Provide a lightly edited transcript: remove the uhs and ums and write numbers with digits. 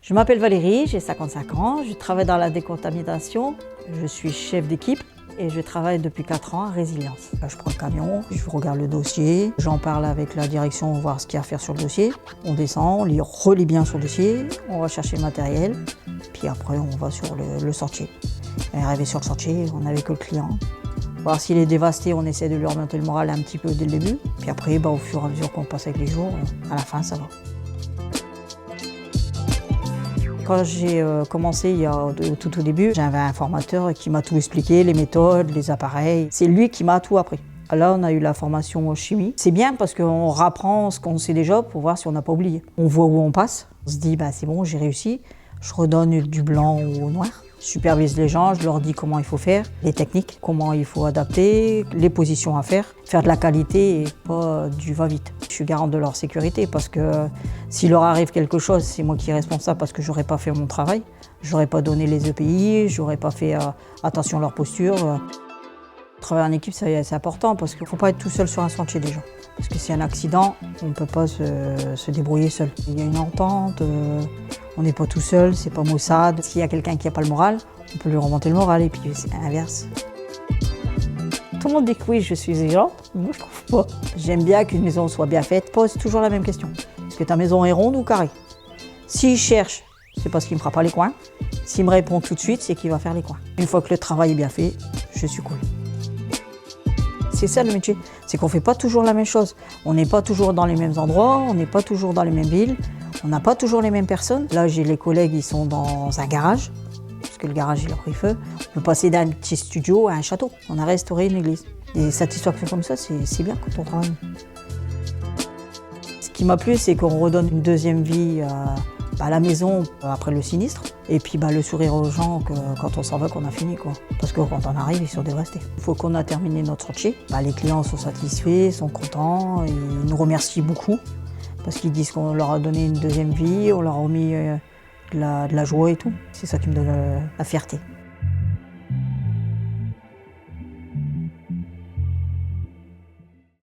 Je m'appelle Valérie, j'ai 55 ans, je travaille dans la décontamination, je suis chef d'équipe et je travaille depuis 4 ans à Résilience. Je prends le camion, je regarde le dossier, j'en parle avec la direction, voir ce qu'il y a à faire sur le dossier. On descend, on relit bien sur le dossier, on va chercher le matériel, puis après on va sur le chantier. Et arrivé sur le chantier, on est avec le client. Voir s'il est dévasté, on essaie de lui remonter le moral un petit peu dès le début. Puis après, au fur et à mesure qu'on passe avec les jours, à la fin, ça va. Quand j'ai commencé tout au début, j'avais un formateur qui m'a tout expliqué, les méthodes, les appareils. C'est lui qui m'a tout appris. Là, on a eu la formation chimie. C'est bien parce qu'on rapprend ce qu'on sait déjà pour voir si on n'a pas oublié. On voit où on passe, on se dit c'est bon, j'ai réussi. Je redonne du blanc au noir. Je supervise les gens, je leur dis comment il faut faire, les techniques, comment il faut adapter, les positions à faire de la qualité et pas du va-vite. Je suis garante de leur sécurité parce que s'il leur arrive quelque chose, c'est moi qui est responsable parce que j'aurais pas fait mon travail. J'aurais pas donné les EPI, j'aurais pas fait attention à leur posture. Travailler en équipe, c'est important parce qu'il ne faut pas être tout seul sur un chantier déjà. Parce que s'il y a un accident, on ne peut pas se débrouiller seul. Il y a une entente, on n'est pas tout seul, c'est pas maussade. S'il y a quelqu'un qui n'a pas le moral, on peut lui remonter le moral et puis c'est l'inverse. Tout le monde dit que oui, je suis exigeante, moi je trouve pas. J'aime bien qu'une maison soit bien faite, pose toujours la même question. Est-ce que ta maison est ronde ou carrée? S'il cherche, c'est parce qu'il ne me fera pas les coins. S'il me répond tout de suite, c'est qu'il va faire les coins. Une fois que le travail est bien fait, je suis cool. C'est ça le métier, c'est qu'on ne fait pas toujours la même chose. On n'est pas toujours dans les mêmes endroits, on n'est pas toujours dans les mêmes villes, on n'a pas toujours les mêmes personnes. Là, j'ai les collègues, ils sont dans un garage, parce que le garage, il a pris feu. On peut passer d'un petit studio à un château. On a restauré une église. Des satisfactions comme ça, c'est bien quand on travaille. Ce qui m'a plu, c'est qu'on redonne une deuxième vie à la maison après le sinistre. Et puis le sourire aux gens quand on s'en va, qu'on a fini, quoi. Parce que quand on arrive, ils sont dévastés. Il faut qu'on a terminé notre chantier. Les clients sont satisfaits, sont contents, ils nous remercient beaucoup. Parce qu'ils disent qu'on leur a donné une deuxième vie, on leur a remis de la joie et tout. C'est ça qui me donne la fierté.